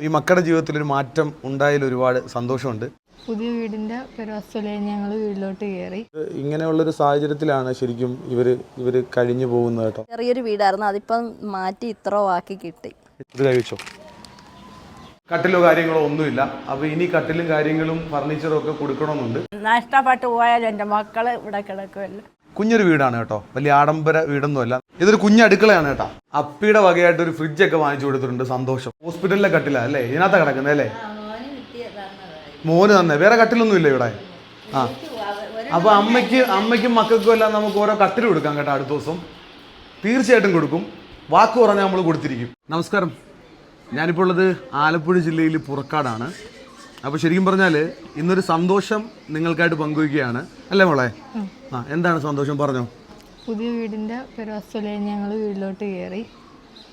ഈ മക്കളുടെ ജീവിതത്തിൽ ഒരു മാറ്റം ഉണ്ടായതിൽ ഒരുപാട് സന്തോഷമുണ്ട്. പുതിയ വീടിൻ്റെ പെരവാസ്തുലേ ഞങ്ങൾ വീട്ടിലോട്ട് കയറി. ഇങ്ങനെയുള്ളൊരു സാഹചര്യത്തിലാണ് ശരിക്കും ഇവർ കഴിഞ്ഞു പോകുന്നത് കേട്ടോ. ചെറിയൊരു വീടായിരുന്നു, അതിപ്പം മാറ്റി ഇത്ര ആക്കി കിട്ടി. ഇത് കഴിച്ചോ, കട്ടിലോ കാര്യങ്ങളോ ഒന്നുമില്ല. അപ്പോൾ ഇനി കട്ടിലും കാര്യങ്ങളും ഫർണിച്ചറും ഒക്കെ കൊടുക്കണമെന്നുണ്ട്. നഷ്ടപ്പെട്ടു പോയാലും എൻ്റെ മക്കൾ ഇവിടെ കിടക്കുമല്ലോ. കുഞ്ഞൊരു വീടാണ് കേട്ടോ, വലിയ ആഡംബര വീടൊന്നുമല്ല. ഇതൊരു കുഞ്ഞടുക്കളയാണ് കേട്ടോ. അപ്പിയുടെ വകയായിട്ട് ഒരു ഫ്രിഡ്ജൊക്കെ വാങ്ങിച്ചു കൊടുത്തിട്ടുണ്ട്. സന്തോഷം. ഹോസ്പിറ്റലിലെ കട്ടിലാണ് അല്ലേ ഇതിനകത്താ കിടക്കുന്നത് അല്ലേ? മോന് തന്നെ, വേറെ കട്ടിലൊന്നും ഇല്ല ഇവിടെ. ആ, അപ്പോൾ അമ്മയ്ക്കും മക്കൾക്കും എല്ലാം നമുക്ക് ഓരോ കട്ടിൽ കൊടുക്കാം കേട്ടോ. അടുത്ത ദിവസം തീർച്ചയായിട്ടും കൊടുക്കും. വാക്ക് പറഞ്ഞാൽ നമ്മൾ കൊടുത്തിരിക്കും. നമസ്കാരം, ഞാനിപ്പോൾ ഉള്ളത് ആലപ്പുഴ ജില്ലയിൽ പുറക്കാടാണ്. അപ്പോൾ ശരിക്കും പറഞ്ഞാൽ ഇന്നൊരു സന്തോഷം നിങ്ങൾക്കായിട്ട് പങ്കുവയ്ക്കുകയാണ് അല്ലേ മോളെ? ആ, എന്താണ് സന്തോഷം, പറഞ്ഞോ. പുതിയ വീടിൻ്റെ പെരവാസ്തുലേ ഞങ്ങൾ വീട്ടിലോട്ട് കയറി.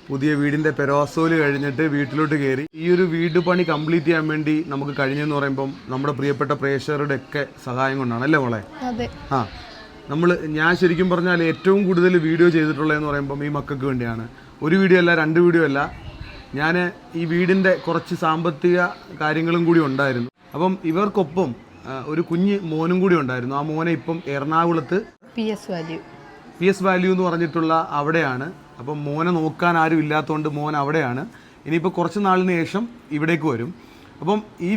പുതിയ വീടിൻ്റെ പെരവാസോല് കഴിഞ്ഞിട്ട് വീട്ടിലോട്ട് കയറി. ഈ ഒരു വീട് പണി കംപ്ലീറ്റ് ചെയ്യാൻ വേണ്ടി നമുക്ക് കഴിഞ്ഞെന്ന് പറയുമ്പം നമ്മുടെ പ്രിയപ്പെട്ട പ്രേക്ഷകരുടെ ഒക്കെ സഹായം കൊണ്ടാണ് അല്ലേ മോളെ? അതെ. ആ, ഞാൻ ശരിക്കും പറഞ്ഞാൽ ഏറ്റവും കൂടുതൽ വീഡിയോ ചെയ്തിട്ടുള്ളതെന്ന് പറയുമ്പം ഈ മക്കൾക്ക് വേണ്ടിയാണ്. ഒരു വീഡിയോ അല്ല, 2 വീഡിയോ അല്ല. ഞാൻ ഈ വീടിൻ്റെ കുറച്ച് സാമ്പത്തിക കാര്യങ്ങളും കൂടി ഉണ്ടായിരുന്നു. അപ്പം ഇവർക്കൊപ്പം ഒരു കുഞ്ഞ് മോനും കൂടി ഉണ്ടായിരുന്നു. ആ മോനെ ഇപ്പം എറണാകുളത്ത് പി എസ് വാല്യൂ എന്ന് പറഞ്ഞിട്ടുള്ള അവിടെയാണ്. അപ്പം മോനെ നോക്കാൻ ആരും ഇല്ലാത്തതുകൊണ്ട് മോൻ അവിടെയാണ്. ഇനിയിപ്പോൾ കുറച്ച് നാളിന് ശേഷം ഇവിടേക്ക് വരും. അപ്പം ഈ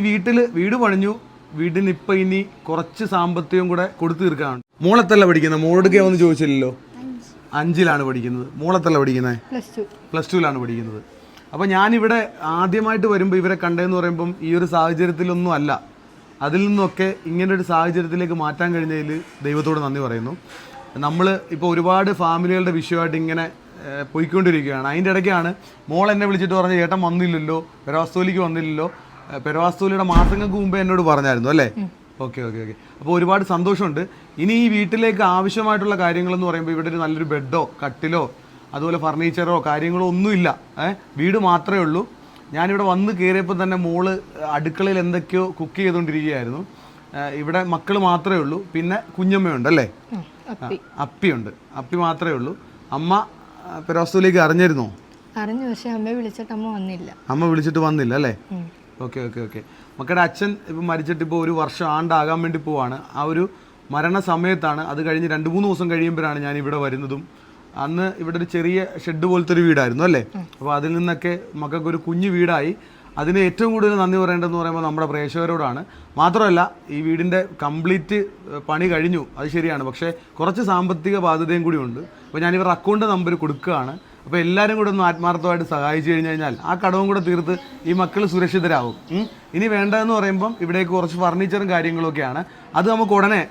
വീട് പണിഞ്ഞു. വീടിന് ഇപ്പം ഇനി കുറച്ച് സാമ്പത്തികം കൂടെ കൊടുത്തു തീർക്കാനുണ്ട്. മോളത്തല്ല പഠിക്കുന്നത്, മോളോടൊക്കെ ഒന്ന് ചോദിച്ചില്ലല്ലോ. 5ലാണ് പഠിക്കുന്നത്. മോളത്തല്ല പഠിക്കുന്നത്, പ്ലസ് 2ലാണ് പഠിക്കുന്നത്. അപ്പോൾ ഞാനിവിടെ ആദ്യമായിട്ട് വരുമ്പോൾ ഇവരെ കണ്ടതെന്ന് പറയുമ്പം ഈ ഒരു സാഹചര്യത്തിലൊന്നും അല്ല. അതിൽ നിന്നൊക്കെ ഇങ്ങനൊരു സാഹചര്യത്തിലേക്ക് മാറ്റാൻ കഴിഞ്ഞതിൽ ദൈവത്തോട് നന്ദി പറയുന്നു. നമ്മൾ ഇപ്പോൾ ഒരുപാട് ഫാമിലികളുടെ വിഷയമായിട്ട് ഇങ്ങനെ പോയിക്കൊണ്ടിരിക്കുകയാണ്. അതിൻ്റെ ഇടയ്ക്കാണ് മോൾ എന്നെ വിളിച്ചിട്ട് പറഞ്ഞ് ചേട്ടൻ വന്നില്ലല്ലോ, പെരവാസ്തുലിക്ക് വന്നില്ലല്ലോ. പെരവാസ്തുലിയുടെ മാസങ്ങൾക്ക് മുമ്പേ എന്നോട് പറഞ്ഞായിരുന്നു അല്ലേ? ഓക്കെ. അപ്പോൾ ഒരുപാട് സന്തോഷമുണ്ട്. ഇനി ഈ വീട്ടിലേക്ക് ആവശ്യമായിട്ടുള്ള കാര്യങ്ങളെന്ന് പറയുമ്പോൾ ഇവിടെ ഒരു നല്ലൊരു ബെഡോ കട്ടിലോ അതുപോലെ ഫർണിച്ചറോ കാര്യങ്ങളോ ഒന്നുമില്ല. വീട് മാത്രമേ ഉള്ളൂ. ഞാനിവിടെ വന്ന് കയറിയപ്പോൾ തന്നെ മോള് അടുക്കളയിൽ എന്തൊക്കെയോ കുക്ക് ചെയ്തുകൊണ്ടിരിക്കുകയായിരുന്നു. ഇവിടെ മക്കൾ മാത്രമേ ഉള്ളൂ, പിന്നെ കുഞ്ഞമ്മയുണ്ട് അല്ലേ? അപ്പിയുണ്ട്. അപ്പി മാത്രമേ ഉള്ളൂ. അമ്മ പെരവാസ്തുവിലേക്ക് അറിഞ്ഞിരുന്നോ? അറിഞ്ഞു, പക്ഷെ അമ്മ വിളിച്ചിട്ട് വന്നില്ല അല്ലേ? ഓക്കെ. മക്കളുടെ അച്ഛൻ ഇപ്പം മരിച്ചിട്ട് ഇപ്പോൾ 1 വർഷം ആണ്ടാകാൻ വേണ്ടി പോവാണ്. ആ ഒരു മരണ സമയത്താണ്. അത് കഴിഞ്ഞ് 2-3 ദിവസം കഴിയുമ്പോഴാണ് ഞാൻ ഇവിടെ വരുന്നതും. അന്ന് ഇവിടെ ഒരു ചെറിയ ഷെഡ് പോലത്തെ ഒരു വീടായിരുന്നു അല്ലേ? അപ്പോൾ അതിൽ നിന്നൊക്കെ മക്കൾക്കൊരു കുഞ്ഞു വീടായി. അതിന് ഏറ്റവും കൂടുതൽ നന്ദി പറയേണ്ടതെന്ന് പറയുമ്പോൾ നമ്മുടെ പ്രേക്ഷകരോടാണ്. മാത്രമല്ല ഈ വീടിൻ്റെ കംപ്ലീറ്റ് പണി കഴിഞ്ഞു, അത് ശരിയാണ്. പക്ഷേ കുറച്ച് സാമ്പത്തിക ബാധ്യതയും കൂടി ഉണ്ട്. അപ്പോൾ ഞാനിവരുടെ അക്കൗണ്ട് നമ്പർ കൊടുക്കുകയാണ്. അപ്പോൾ എല്ലാവരും കൂടെ ഒന്ന് ആത്മാർത്ഥമായിട്ട് സഹായിച്ചു കഴിഞ്ഞാൽ ആ കടവും കൂടെ തീർത്ത് ഈ മക്കൾ സുരക്ഷിതരാകും. ഇനി വേണ്ടതെന്ന് പറയുമ്പം ഇവിടേക്ക് കുറച്ച് ഫർണിച്ചറും കാര്യങ്ങളൊക്കെയാണ്. അത് നമുക്ക് ഉടനെ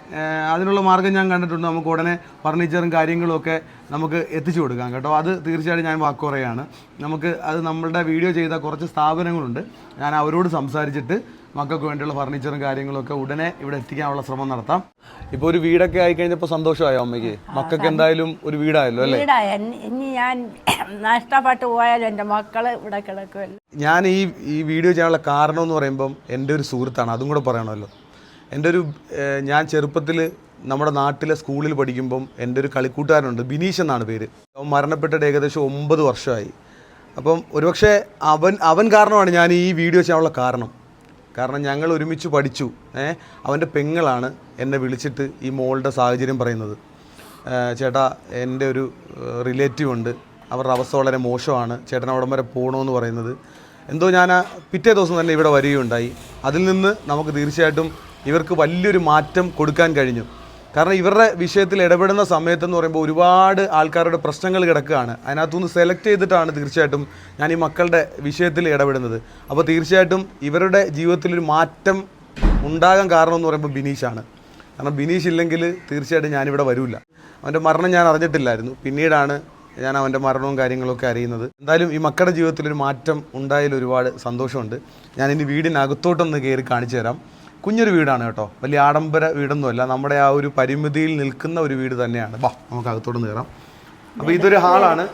അതിനുള്ള മാർഗ്ഗം ഞാൻ കണ്ടിട്ടുണ്ട്. നമുക്ക് ഉടനെ ഫർണിച്ചറും കാര്യങ്ങളും ഒക്കെ നമുക്ക് എത്തിച്ചു കൊടുക്കാം കേട്ടോ. അത് തീർച്ചയായിട്ടും ഞാൻ വാക്ക് പറയുകയാണ്. അത് നമ്മളുടെ വീഡിയോ ചെയ്ത കുറച്ച് സ്ഥാപനങ്ങളുണ്ട്. ഞാൻ അവരോട് സംസാരിച്ചിട്ട് മക്കൾക്ക് വേണ്ടിയുള്ള ഫർണിച്ചറും കാര്യങ്ങളൊക്കെ ഉടനെ ഇവിടെ എത്തിക്കാനുള്ള ശ്രമം നടത്താം. ഇപ്പോൾ ഒരു വീടൊക്കെ ആയിക്കഴിഞ്ഞപ്പോൾ സന്തോഷമായോ അമ്മയ്ക്ക്? മക്കൾക്ക് എന്തായാലും ഒരു വീടായല്ലോ അല്ലേ? ഇനി ഞാൻ നഷ്ടപ്പെട്ടു പോയാലും എൻ്റെ മക്കൾ ഇവിടെ കിടക്കുമല്ലോ. ഞാൻ ഈ വീഡിയോ ചെയ്യാനുള്ള കാരണം എന്ന് പറയുമ്പം എൻ്റെ ഒരു സുഹൃത്താണ്, അതും കൂടെ പറയണമല്ലോ. ഞാൻ ചെറുപ്പത്തിൽ നമ്മുടെ നാട്ടിലെ സ്കൂളിൽ പഠിക്കുമ്പം എൻ്റെ ഒരു കളിക്കൂട്ടുകാരനുണ്ട്, ബിനീഷ് എന്നാണ് പേര്. അവൻ മരണപ്പെട്ടിട്ട് ഏകദേശം 9 വർഷമായി. അപ്പം ഒരുപക്ഷെ അവൻ കാരണമാണ് ഞാൻ ഈ വീഡിയോ ചെയ്യാനുള്ള കാരണം ഞങ്ങൾ ഒരുമിച്ച് പഠിച്ചു. അവൻ്റെ പെങ്ങളാണ് എന്നെ വിളിച്ചിട്ട് ഈ മോളുടെ സാഹചര്യം പറയുന്നത്. ചേട്ടാ, എൻ്റെ ഒരു റിലേറ്റീവ് ഉണ്ട്, അവരുടെ അവസ്ഥ വളരെ മോശമാണ്, ചേട്ടൻ അവിടം വരെ പോകണമെന്ന് പറയുന്നത്. എന്തോ ഞാൻ പിറ്റേ ദിവസം തന്നെ ഇവിടെ വരികയുണ്ടായി. അതിൽ നിന്ന് നമുക്ക് തീർച്ചയായിട്ടും ഇവർക്ക് വലിയൊരു മാറ്റം കൊടുക്കാൻ കഴിഞ്ഞു. കാരണം ഇവരുടെ വിഷയത്തിൽ ഇടപെടുന്ന സമയത്തെന്ന് പറയുമ്പോൾ ഒരുപാട് ആൾക്കാരുടെ പ്രശ്നങ്ങൾ കിടക്കുകയാണ്. അതിനകത്തുനിന്ന് സെലക്ട് ചെയ്തിട്ടാണ് തീർച്ചയായിട്ടും ഞാൻ ഈ മക്കളുടെ വിഷയത്തിൽ ഇടപെടുന്നത്. അപ്പോൾ തീർച്ചയായിട്ടും ഇവരുടെ ജീവിതത്തിലൊരു മാറ്റം ഉണ്ടാകാൻ കാരണം എന്ന് പറയുമ്പോൾ ബിനീഷാണ്. കാരണം ബിനീഷ് ഇല്ലെങ്കിൽ തീർച്ചയായിട്ടും ഞാനിവിടെ വരില്ല. അവൻ്റെ മരണം ഞാൻ അറിഞ്ഞിട്ടില്ലായിരുന്നു. പിന്നീടാണ് ഞാൻ അവൻ്റെ മരണവും കാര്യങ്ങളൊക്കെ അറിയുന്നത്. എന്തായാലും ഈ മക്കളുടെ ജീവിതത്തിലൊരു മാറ്റം ഉണ്ടായതിൽ ഒരുപാട് സന്തോഷമുണ്ട്. ഞാനിനി വീടിനകത്തോട്ടൊന്ന് കയറി കാണിച്ചു തരാം. കുഞ്ഞൊരു വീടാണ് കേട്ടോ, വലിയ ആഡംബര വീടൊന്നുമല്ല. നമ്മുടെ ആ ഒരു പരിമിതിയിൽ നിൽക്കുന്ന ഒരു വീട് തന്നെയാണ്. നമുക്ക് അകത്തോട്ട് കയറാം. അപ്പോൾ ഇതൊരു ഹാളാണ്.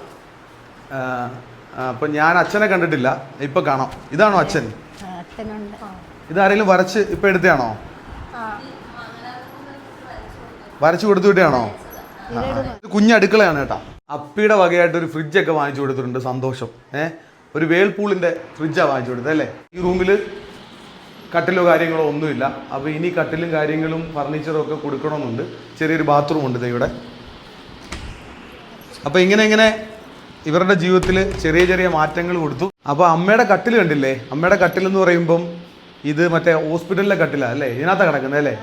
അപ്പം ഞാൻ അച്ഛനെ കണ്ടിട്ടില്ല, ഇപ്പം കാണാം. ഇതാണോ അച്ഛൻ? ഇതാരെങ്കിലും വരച്ച് ഇപ്പം എടുത്തയാണോ? വരച്ചു കൊടുത്തു വിട്ടാണോ? കുഞ്ഞടുക്കളയാണ് കേട്ടോ. അപ്പിയുടെ വകയായിട്ട് ഒരു ഫ്രിഡ്ജൊക്കെ വാങ്ങിച്ചു കൊടുത്തിട്ടുണ്ട്. സന്തോഷം. ഒരു വേൾപൂളിൻ്റെ ഫ്രിഡ്ജാണ് വാങ്ങിച്ചു കൊടുത്തത് അല്ലേ. ഈ റൂമിൽ കട്ടിലോ കാര്യങ്ങളോ ഒന്നുമില്ല. അപ്പോൾ ഇനി കട്ടിലും കാര്യങ്ങളും ഫർണിച്ചറും ഒക്കെ കൊടുക്കണമെന്നുണ്ട്. ചെറിയൊരു ബാത്റൂം ഉണ്ട് ഇവിടെ. അപ്പോൾ ഇങ്ങനെ ഇവരുടെ ജീവിതത്തിൽ ചെറിയ ചെറിയ മാറ്റങ്ങൾ കൊടുത്തു. അപ്പോൾ അമ്മയുടെ കട്ടിൽ കണ്ടില്ലേ, അമ്മയുടെ കട്ടിൽ എന്ന് പറയുമ്പം ഇത് മറ്റേ ഹോസ്പിറ്റലിലെ കട്ടിലാണ് അല്ലേ, ഇതിനകത്താണ് കിടക്കുന്നത് അല്ലേ.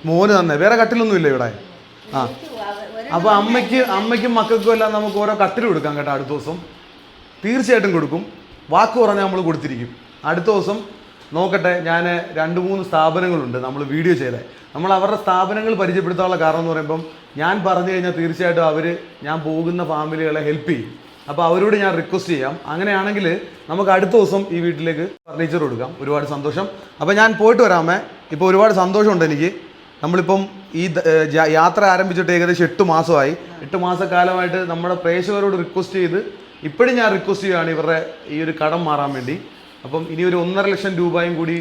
മോന് തന്നെ, വേറെ കട്ടിലൊന്നും ഇല്ല ഇവിടെ. ആ അപ്പോൾ അമ്മയ്ക്കും മക്കൾക്കും എല്ലാം നമുക്ക് ഓരോ കട്ടിൽ കൊടുക്കാം കേട്ടോ. അടുത്ത ദിവസം തീർച്ചയായിട്ടും കൊടുക്കും. വാക്ക് പറഞ്ഞാൽ നമ്മൾ കൊടുത്തിരിക്കും. അടുത്ത ദിവസം നോക്കട്ടെ. ഞാൻ 2-3 സ്ഥാപനങ്ങളുണ്ട് നമ്മൾ വീഡിയോ ചെയ്തത്. നമ്മൾ അവരുടെ സ്ഥാപനങ്ങൾ പരിചയപ്പെടുത്താനുള്ള കാരണം എന്ന് പറയുമ്പം ഞാൻ പറഞ്ഞു കഴിഞ്ഞാൽ തീർച്ചയായിട്ടും ഞാൻ പോകുന്ന ഫാമിലികളെ ഹെൽപ്പ് ചെയ്യും. അപ്പോൾ അവരോട് ഞാൻ റിക്വസ്റ്റ് ചെയ്യാം. അങ്ങനെയാണെങ്കിൽ നമുക്ക് അടുത്ത ദിവസം ഈ വീട്ടിലേക്ക് ഫർണിച്ചർ കൊടുക്കാം. ഒരുപാട് സന്തോഷം. അപ്പോൾ ഞാൻ പോയിട്ട് വരാമേ. ഇപ്പോൾ ഒരുപാട് സന്തോഷമുണ്ട് എനിക്ക്. നമ്മളിപ്പം ഈ യാത്ര ആരംഭിച്ചിട്ട് ഏകദേശം 8 മാസമായി. 8 മാസക്കാലമായിട്ട് നമ്മുടെ പ്രേക്ഷകരോട് റിക്വസ്റ്റ് ചെയ്ത് ഇപ്പോഴും ഞാൻ റിക്വസ്റ്റ് ചെയ്യുകയാണ് ഇവരുടെ ഈ ഒരു കടം മാറാൻ വേണ്ടി. അപ്പം ഇനി ഒരു 1.5 ലക്ഷം രൂപയും കൂടി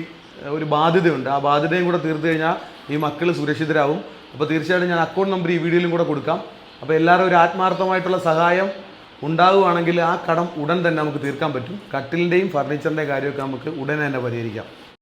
ഒരു ബാധ്യതയുണ്ട്. ആ ബാധ്യതയും കൂടെ തീർത്ത് കഴിഞ്ഞാൽ ഈ മക്കൾ സുരക്ഷിതരാകും. അപ്പോൾ തീർച്ചയായിട്ടും ഞാൻ അക്കൗണ്ട് നമ്പർ ഈ വീഡിയോയിലും കൂടെ കൊടുക്കാം. അപ്പോൾ എല്ലാവരും ഒരു ആത്മാർത്ഥമായിട്ടുള്ള സഹായം ഉണ്ടാവുകയാണെങ്കിൽ ആ കടം ഉടൻ തന്നെ നമുക്ക് തീർക്കാൻ പറ്റും. കട്ടിലിൻ്റെയും ഫർണിച്ചറിൻ്റെയും കാര്യമൊക്കെ നമുക്ക് ഉടനെ തന്നെ പരിഹരിക്കാം.